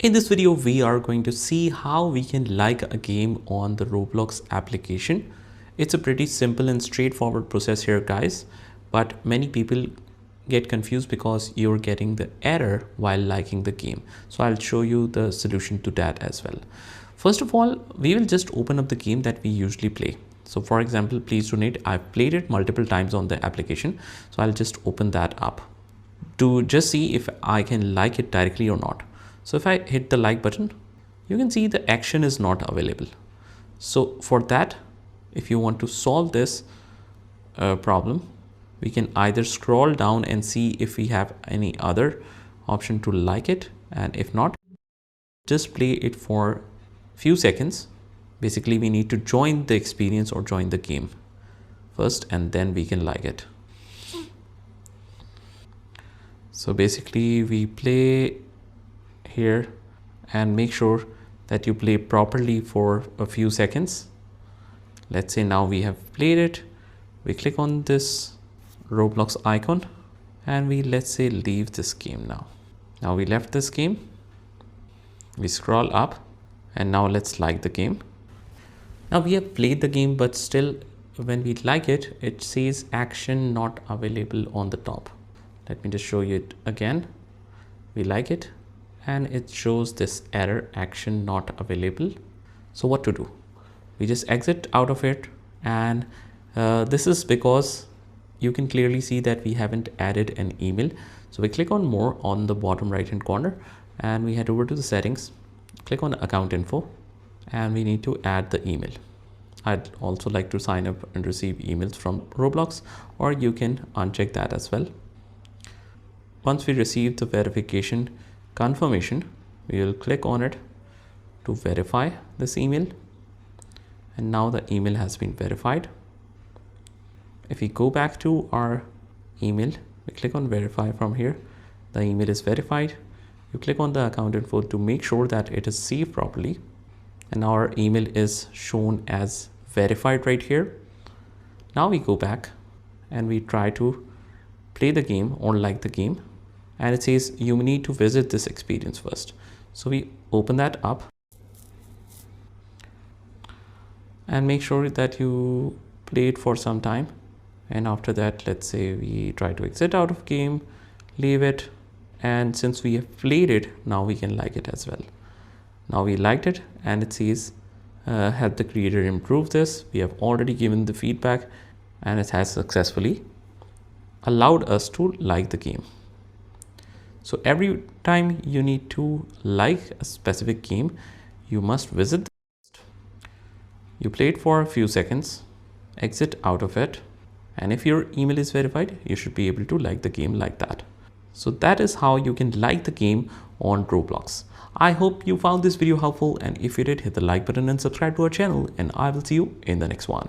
In this video, we are going to see how we can like a game on the Roblox application. It's a pretty simple and straightforward process here, guys, but many people get confused because you're getting the error while liking the game. So I'll show you the solution to that as well. First of all, we will just open up the game that we usually play. So for example, Please Donate, I've played it multiple times on the application. So I'll just open that up to just see if I can like it directly or not. So if I hit the like button, you can see the action is not available. So for that, if you want to solve this problem, we can either scroll down and see if we have any other option to like it. And if not, just play it for a few seconds. Basically, we need to join the experience or join the game first, and then we can like it. So basically we play here and make sure that you play properly for a few seconds. Let's say now we have played it. We click on this Roblox icon and we, let's say, leave this game now. Now we left this game. We scroll up and now let's like the game. Now we have played the game, but still when we like it, it says action not available on the top. Let me just show you it again. We like it and it shows this error, action not available. So what to do? We just exit out of it, and this is because you can clearly see that we haven't added an email. So we click on more on the bottom right hand corner and we head over to the settings, click on account info, and we need to add the email. I'd also like to sign up and receive emails from Roblox, or you can uncheck that as well. Once we receive the verification confirmation, we will click on it to verify this email. And now the email has been verified. If we go back to our email, we click on verify from here. The email is verified. You click on the account info to make sure that it is saved properly. And our email is shown as verified right here. Now we go back and we try to play the game or like the game. And it says you need to visit this experience first. So we open that up and make sure that you play it for some time. And after that, let's say we try to exit out of game, leave it. And since we have played it, now we can like it as well. Now we liked it and it says help the creator improve this. We have already given the feedback and it has successfully allowed us to like the game. So every time you need to like a specific game, you must visit the list. You play it for a few seconds, exit out of it, and if your email is verified, you should be able to like the game like that. So that is how you can like the game on Roblox. I hope you found this video helpful, and if you did, hit the like button and subscribe to our channel, and I will see you in the next one.